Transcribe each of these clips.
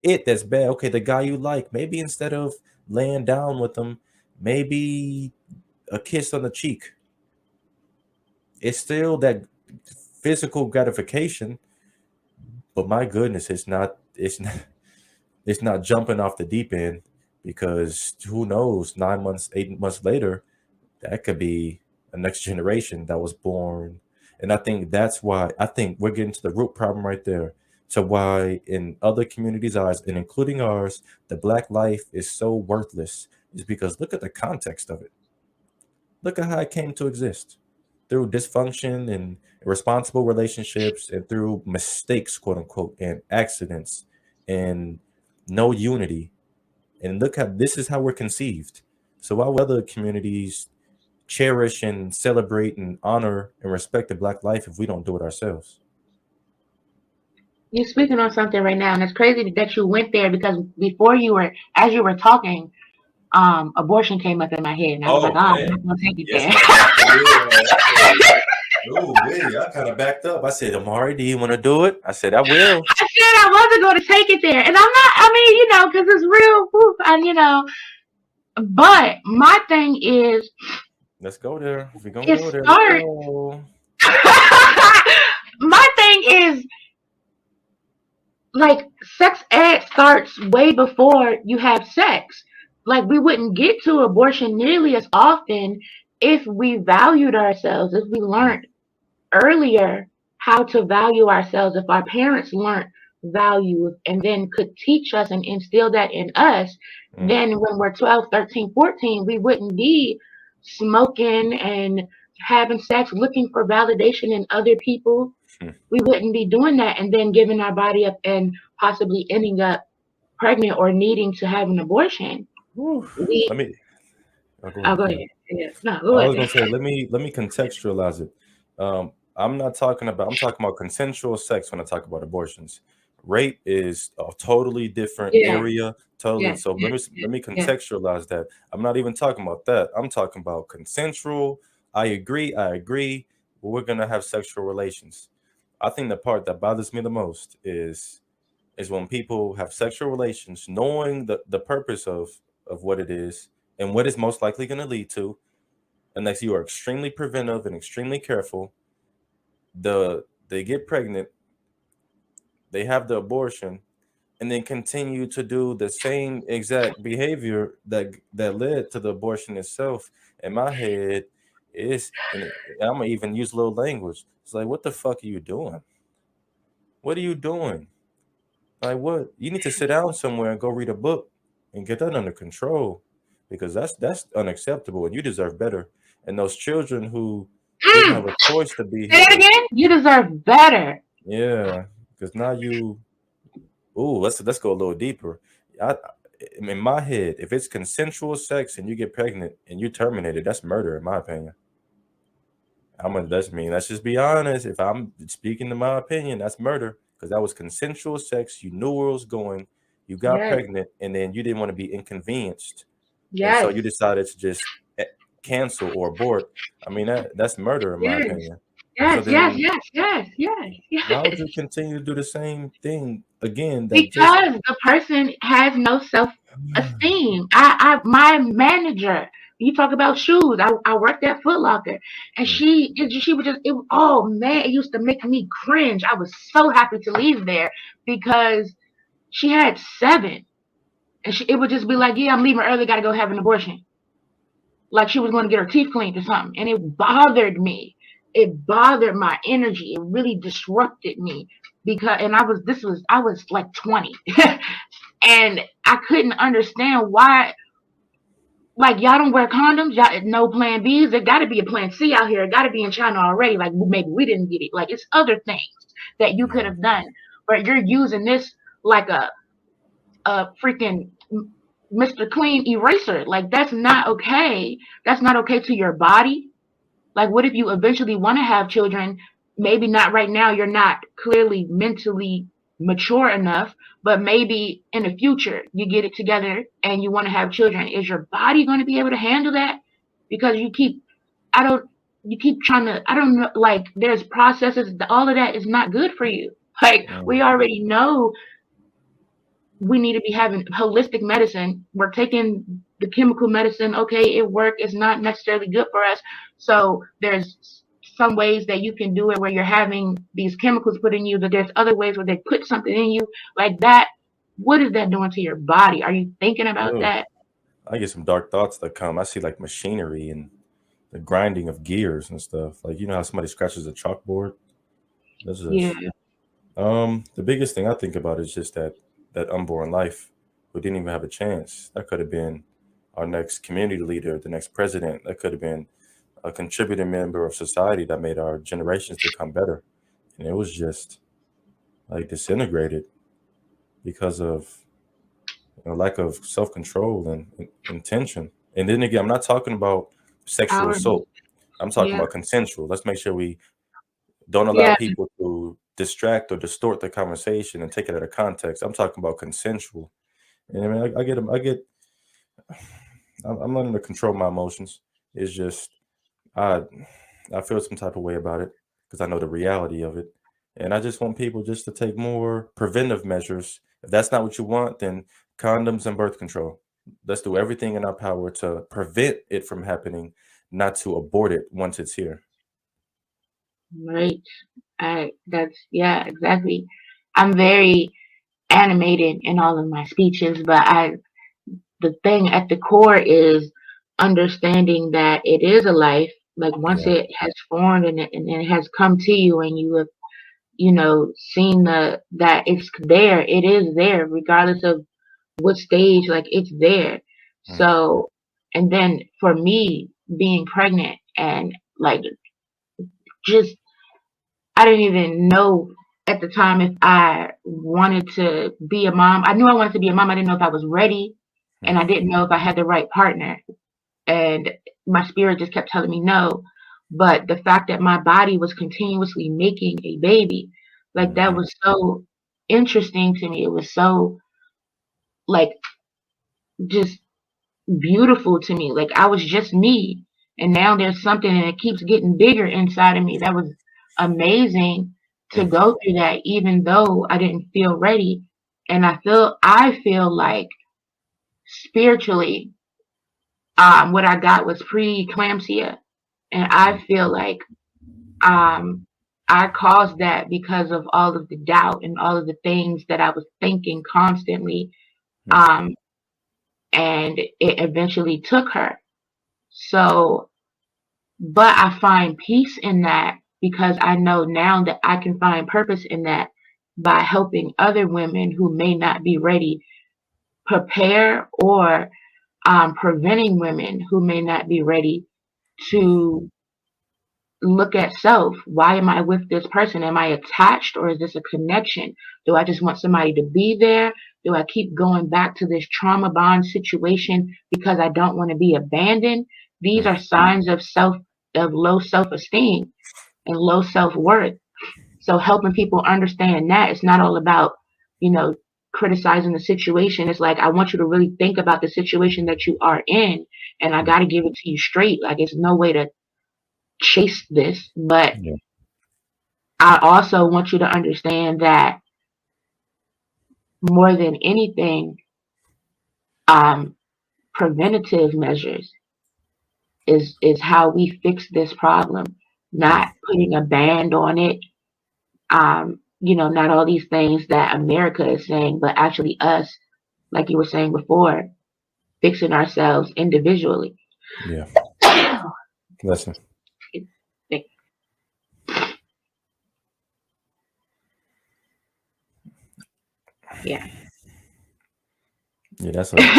that's bad. Okay, the guy you like, maybe instead of laying down with him, maybe a kiss on the cheek. It's still that physical gratification, but my goodness, it's not jumping off the deep end, because who knows, 9 months, 8 months later, that could be a next generation that was born. And I think that's why I think we're getting to the root problem right there, to why in other communities' eyes, and including ours, the black life is so worthless, is because look at the context of it. Look at how it came to exist, through dysfunction and irresponsible relationships, and through mistakes, quote unquote, and accidents, and no unity. And look how this is how we're conceived. So why would other communities cherish and celebrate and honor and respect the black life if we don't do it ourselves? You're speaking on something right now, and it's crazy that you went there because before as you were talking, abortion came up in my head, and I was like, Oh oh, I'm man, not gonna take it yes, there. ma'am. I will. I said, "Ooh, wait!" I kind of backed up. I said, "Amari, do you want to do it?" I said, "I will." I said I wasn't going to take it there, and I'm not. I mean, because it's real, whew, and But my thing is, Let's go there. If we're gonna it go there, let's starts. go. My thing is, like, sex ed starts way before you have sex. Like, we wouldn't get to abortion nearly as often if we valued ourselves, if we learned earlier how to value ourselves, if our parents learned value and then could teach us and instill that in us. Mm, Then when we're 12, 13, 14, we wouldn't be smoking and having sex, looking for validation in other people. mm. We wouldn't be doing that and then giving our body up and possibly ending up pregnant or needing to have an abortion. Whew. We, Let me. Oh, go oh, ahead. go Go ahead. ahead. Yeah. No, go I was ahead. gonna say, let me contextualize it. I'm not talking about. I'm talking about consensual sex when I talk about abortions. Rape is a totally different Yeah, area. Totally. yeah, So yeah, let me yeah. contextualize that. I'm not even talking about that. I'm talking about consensual. I agree. I agree. But we're gonna have sexual relations. I think the part that bothers me the most is when people have sexual relations, knowing the purpose of what it is and what it's most likely going to lead to, unless you are extremely preventive and extremely careful. They get pregnant, they have the abortion, and then continue to do the same exact behavior that led to the abortion itself. In my head, and I'm gonna even use a little language. It's like, what the fuck are you doing? What are you doing? Like, what? You need to sit down somewhere and go read a book and get that under control, because that's unacceptable, and you deserve better. And those children who didn't have Mm. a choice to be Say that here, again. You deserve better. yeah, because now you. Ooh, let's go a little deeper. I, in my head, if it's consensual sex and you get pregnant and you terminate it, that's murder, in my opinion. Let's just be honest. If I'm speaking to my opinion, that's murder, because that was consensual sex. You knew where it was going. You got Yes, pregnant, and then you didn't want to be inconvenienced, and so yes, you decided to just eh, cancel or abort. I mean, that's murder, in my yes, opinion. So yes, yes, then, yes, yes, yes, why would yes. you continue to do the same thing again? That just Because the person has no self-esteem. My manager. You talk about shoes. I worked at Foot Locker, and Mm, she would just. Oh man, it used to make me cringe. I was so happy to leave there because she had seven, and it would just be like, yeah, I'm leaving early. Got to go have an abortion. Like she was going to get her teeth cleaned or something. And it bothered me. It bothered my energy. It really disrupted me and I was like 20 and I couldn't understand why, like, y'all don't wear condoms. Y'all no plan B's. There got to be a plan C out here. It got to be in China already. Like maybe we didn't get it. Like it's other things that you could yeah. have done, but you're using this like a freaking Mr. Clean eraser. Like that's not okay. That's not okay to your body. Like what if you eventually want to have children? Maybe not right now. You're not clearly mentally mature enough, but maybe in the future you get it together and you want to have children. Is your body going to be able to handle that? Because I don't, you keep trying to, I don't know, like there's processes, all of that is not good for you. Like we Mm, already know we need to be having holistic medicine. We're taking the chemical medicine. Okay, it worked. It's not necessarily good for us. So there's some ways that you can do it where you're having these chemicals put in you, but there's other ways where they put something in you like that. What is that doing to your body? Are you thinking about Ugh. that? I get some dark thoughts that come. I see like machinery and the grinding of gears and stuff. Like, you know how somebody scratches a chalkboard? That's Yeah, just the biggest thing I think about is just that unborn life who didn't even have a chance. That could have been our next community leader, the next president. That could have been a contributing member of society that made our generations become better. And it was just like disintegrated because of lack of self control and intention. And then again, I'm not talking about sexual power. assault. I'm talking Yeah, about consensual. Let's make sure we don't allow yeah, people to distract or distort the conversation and take it out of context. I'm talking about consensual. And I mean, I get them. I'm learning to control my emotions. It's just I I feel some type of way about it because I know the reality of it. And I just want people just to take more preventive measures. If that's not what you want, then condoms and birth control. Let's do everything in our power to prevent it from happening, not to abort it once it's here. right. That's yeah, exactly. I'm very animated in all of my speeches, but the thing at the core is understanding that it is a life. Like once Yeah. it has formed and it has come to you and you have, seen that it's there, it is there, regardless of what stage, like it's there. Mm, So, and then for me being pregnant and like just, I didn't even know at the time if I wanted to be a mom. I knew I wanted to be a mom. I didn't know if I was ready, and mm, I didn't know if I had the right partner. And my spirit just kept telling me no. But the fact that my body was continuously making a baby, like that mhm, was so interesting to me. It was so like just beautiful to me. Like I was just me. And now there's something and it keeps getting bigger inside of me. That was amazing to mm, go through that even though I didn't feel ready. And I feel like spiritually, what I got was preeclampsia. And I mm, feel like um I caused that because of all of the doubt and all of the things that I was thinking constantly. mm, Um and it eventually took her. So but I find peace in that because I know now that I can find purpose in that by helping other women who may not be ready prepare or preventing women who may not be ready to look at self. Why am I with this person? Am I attached or is this a connection? Do I just want somebody to be there? Do I keep going back to this trauma bond situation because I don't want to be abandoned? These mm, are signs of low self-esteem and low self-worth. So helping people understand that it's not all about, you know, criticizing the situation. It's like I want you to really think about the situation that you are in and I mm. got to give it to you straight. Like it's no way to chase this, but Yeah. I also want you to understand that more than anything, um, preventative measures is how we fix this problem, Yeah. not putting a band on it. Not all these things that America is saying, but actually us, like you were saying before, fixing ourselves individually. Yeah. Listen. Yeah. Yeah, that's a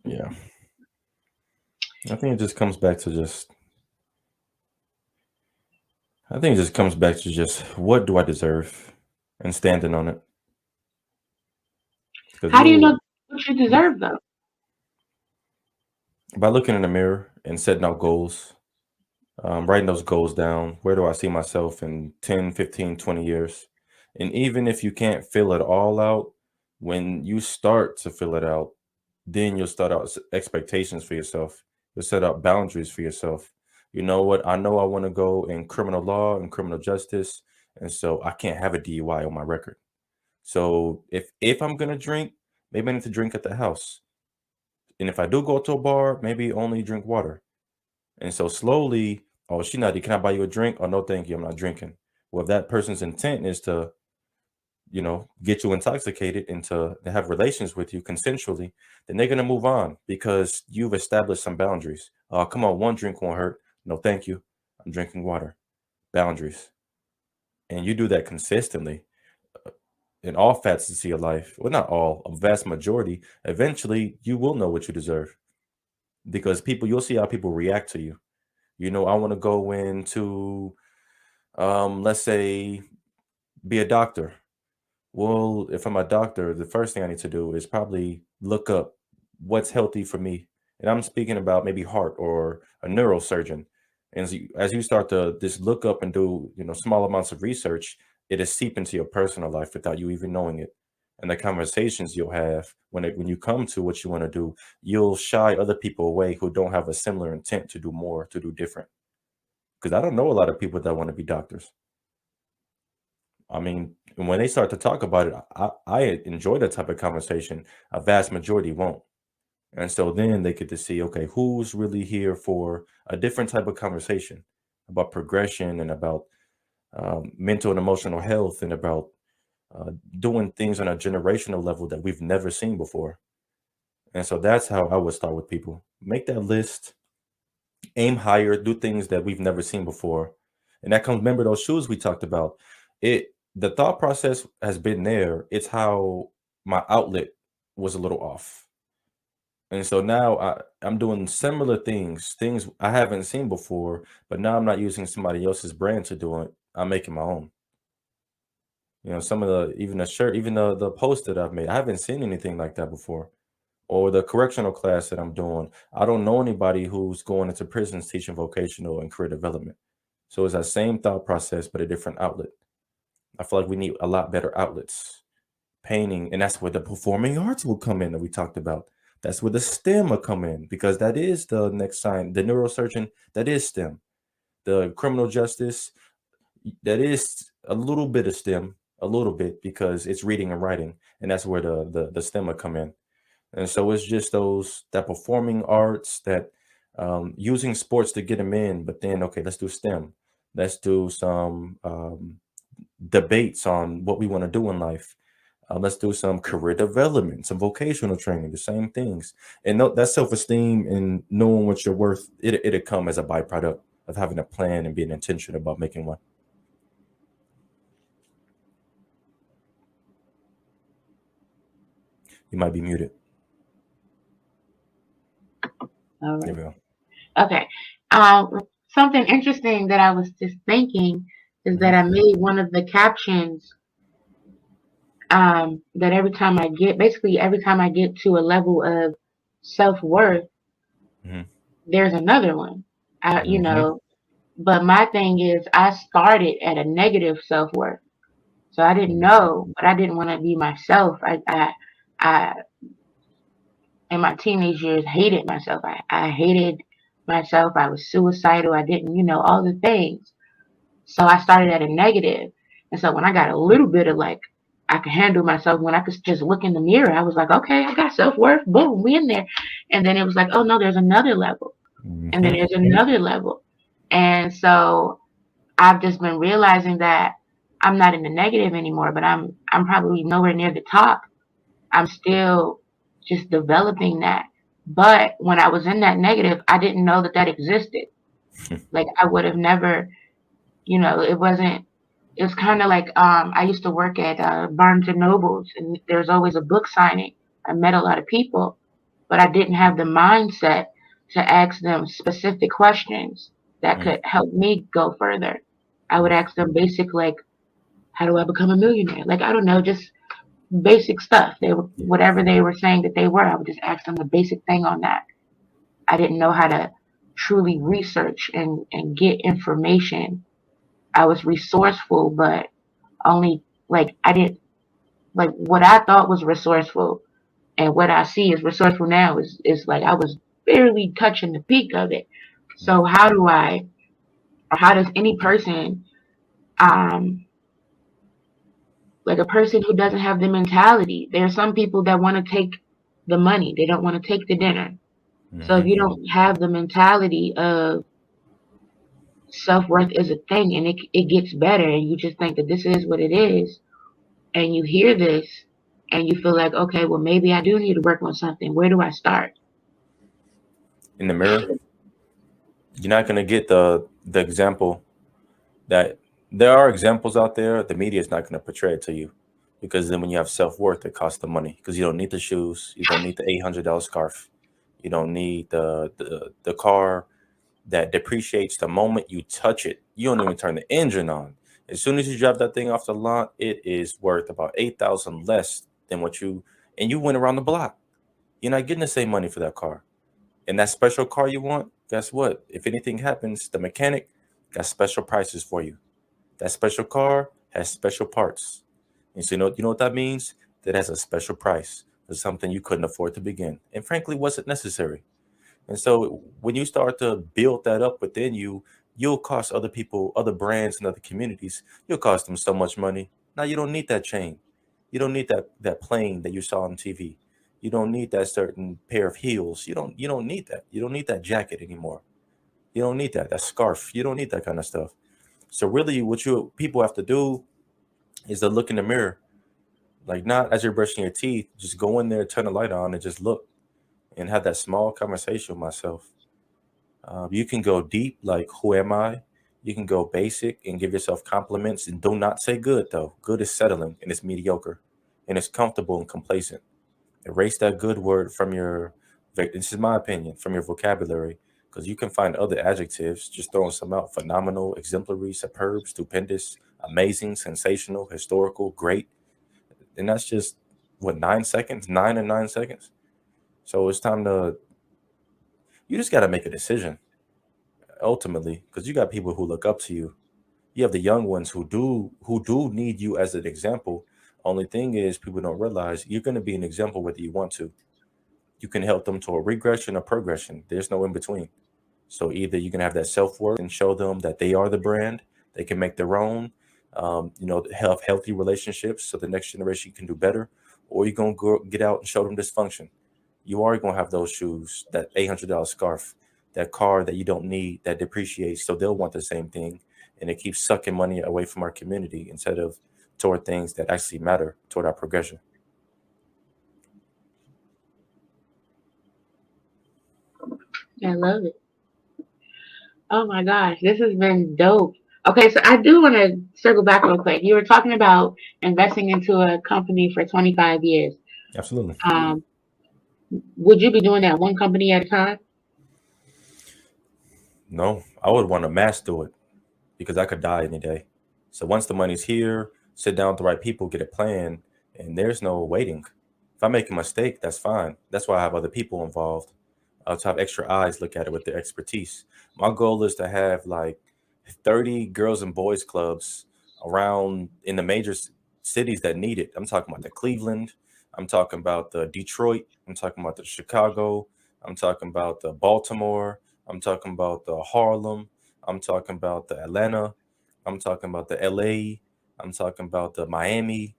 yeah. I think it just comes back to just I think it just comes back to just what do I deserve and standing on it. Because How do you you know what you deserve though? by looking in the mirror and setting out goals, writing those goals down, where do I see myself in 10, 15, 20 years? And even if you can't fill it all out, when you start to fill it out, then you'll start out expectations for yourself. You'll set out boundaries for yourself. You know what? I know I want to go in criminal law and criminal justice, and so I can't have a DUI on my record. So if I'm gonna drink, Maybe I need to drink at the house. And if I do go to a bar, maybe only drink water. And so slowly, oh, she not, can I buy you a drink? Oh, no, thank you. I'm not drinking. Well, if that person's intent is to, get you intoxicated and to have relations with you consensually, then they're going to move on because you've established some boundaries. Oh, come on, one drink won't hurt. No, thank you. I'm drinking water. Boundaries. And you do that consistently in all facets of your life. Well, not all, a vast majority. Eventually, you will know what you deserve because you'll see how people react to you. I want to go into, let's say, be a doctor. Well, if I'm a doctor, the first thing I need to do is probably look up what's healthy for me. And I'm speaking about maybe heart or a neurosurgeon. And as you start to just look up and do, small amounts of research, it is seep into your personal life without you even knowing it. And the conversations you'll have when you come to what you want to do, you'll shy other people away who don't have a similar intent to do more, to do different. Because I don't know a lot of people that want to be doctors. I mean, when they start to talk about it, I enjoy that type of conversation. A vast majority won't. And so then they get to see, okay, who's really here for a different type of conversation about progression and about mental and emotional health and about doing things on a generational level that we've never seen before. And so that's how I would start with people. Make that list, aim higher, do things that we've never seen before. And that comes, remember those shoes we talked about. The thought process has been there. It's how my outlet was a little off. And so now I'm doing similar things I haven't seen before, but now I'm not using somebody else's brand to do it. I'm making my own. Some of even the shirt, even the post that I've made, I haven't seen anything like that before. Or the correctional class that I'm doing. I don't know anybody who's going into prisons teaching vocational and career development. So it's that same thought process, but a different outlet. I feel like we need a lot better outlets. Painting, and that's where the performing arts will come in that we talked about. That's where the STEM will come in because that is the next sign. The neurosurgeon, that is STEM. The criminal justice, that is a little bit of STEM, a little bit because it's reading and writing, and that's where the STEM will come in. And so it's just that performing arts that using sports to get them in, but then okay, let's do STEM. Let's do some debates on what we want to do in life. Let's do some career development, some vocational training, the same things. And that self-esteem and knowing what you're worth, it'll come as a byproduct of having a plan and being intentional about making one. You might be muted. All There right. we go. Okay. Um, Something interesting that I was just thinking is that Hmm. I made one of the captions that basically every time I get to a level of self-worth, Hmm. there's another one. I, you Hmm. know, but my thing is I started at a negative self-worth. So I didn't know, but I didn't want to be myself. I in my teenage years hated myself. I hated myself. I was suicidal. I didn't, all the things. So I started at a negative. And so when I got a little bit of like, I could handle myself, when I could just look in the mirror, I was like, okay, I got self worth. Boom, we in there. And then it was like, oh no, there's another level. And then Hmm. there's another level. And so I've just been realizing that I'm not in the negative anymore, but I'm probably nowhere near the top. I'm still just developing that. But when I was in that negative, I didn't know that that existed. Like I would have never, it wasn't. It's kind of like I used to work at Barnes and Nobles, and there's always a book signing. I met a lot of people, but I didn't have the mindset to ask them specific questions that could help me go further. I would ask them basic like, how do I become a millionaire? Like I don't know, just basic stuff. They were whatever they were saying that they were. I would just ask them the basic thing on that. I didn't know how to truly research and get information. I was resourceful, but only like I didn't like what I thought was resourceful and what I see is resourceful now is like I was barely touching the peak of it. So how does any person um like a person who doesn't have the mentality. There are some people that want to take the money. They don't want to take the dinner. So if Hmm. you don't have the mentality of self-worth is a thing and it gets better and you just think that this is what it is and you hear this and you feel like, okay, well maybe I do need to work on something. Where do I start? In the mirror, you're not gonna get the example that there are examples out there. The media is not gonna portray it to you because then when you have self worth, it costs the money because you don't need the shoes, you don't need the $800 scarf, you don't need the car that depreciates the moment you touch it. You don't even turn the engine on. As soon as you drive that thing off the lot, it is worth about 8,000 less than what you and you went around the block. You're not getting the same money for that car. And that special car you want, guess what? If anything happens, the mechanic got special prices for you. That special car has special parts. And so you know what that means? That has a special price for something you couldn't afford to begin. And frankly wasn't necessary. And so when you start to build that up within you, you'll cost other people, other brands and other communities, you'll cost them so much money. Now you don't need that chain. You don't need that plane that you saw on TV. You don't need that certain pair of heels. You don't need that. You don't need that jacket anymore. You don't need that scarf. You don't need that kind of stuff. So really what you people have to do is to look in the mirror. Like not as you're brushing your teeth, just go in there, turn the light on and just look and have that small conversation with myself. You can go deep, like who am I? You can go basic and give yourself compliments, and do not say good though. Good is settling and it's mediocre, and it's comfortable and complacent. Erase that good word from your. This is my opinion from your vocabulary, because you can find other adjectives. Just throwing some out: phenomenal, exemplary, superb, stupendous, amazing, sensational, historical, great, and that's just what 9 seconds, 9 and 9 seconds. So it's time to. You just got to make a decision ultimately, because you got people who look up to you. You have the young ones who do need you as an example. Only thing is, people don't realize you're going to be an example whether you want to. You can help them to a regression or progression. There's no in between. So either you can have that self worth and show them that they are the brand, they can make their own, have healthy relationships so the next generation can do better, or you're gonna go get out and show them dysfunction. You are gonna have those shoes, that $800 scarf, that car that you don't need that depreciates, so they'll want the same thing, and it keeps sucking money away from our community instead of toward things that actually matter toward our progression. I love it. Oh my gosh, this has been dope. Okay, so I do want to circle back real quick. You were talking about investing into a company for 25 years. Absolutely. Um, would you be doing that one company at a time? No, I would want to mass do it because I could die any day. So once the money's here, sit down with the right people, get a plan, and there's no waiting. If I make a mistake, that's fine. That's why I have other people involved. To have extra eyes look at it with their expertise. My goal is to have like 30 girls and boys clubs around in the major cities that need it. I'm talking about the Cleveland. I'm talking about the Detroit. I'm talking about the Chicago. I'm talking about the Baltimore. I'm talking about the Harlem. I'm talking about the Atlanta. I'm talking about the LA. I'm talking about the Miami.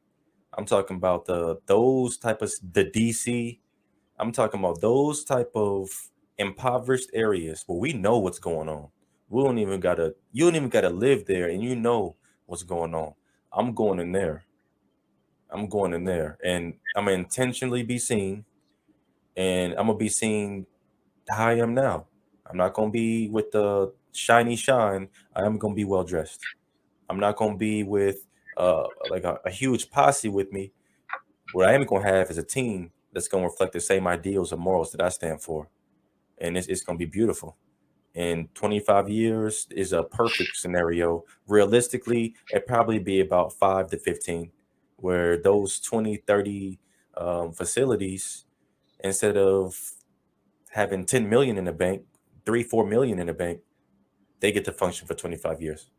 I'm talking about those type of the DC. I'm talking about those type of impoverished areas where we know what's going on. We don't even gotta you don't even gotta live there and you know what's going on. I'm going in there. I'm going in there and I'm gonna intentionally be seen, and I'm gonna be seen how I am now. I'm not gonna be with the shiny shine. I am gonna be well dressed. I'm not gonna be with like a huge posse with me. What I am gonna have is a team that's gonna reflect the same ideals and morals that I stand for, and it's gonna be beautiful. And 25 years is a perfect scenario. Realistically, it probably be about 5 to 15, where those 20, 30 facilities, instead of having 10 million in the bank, 3, 4 million in the bank, they get to function for 25 years.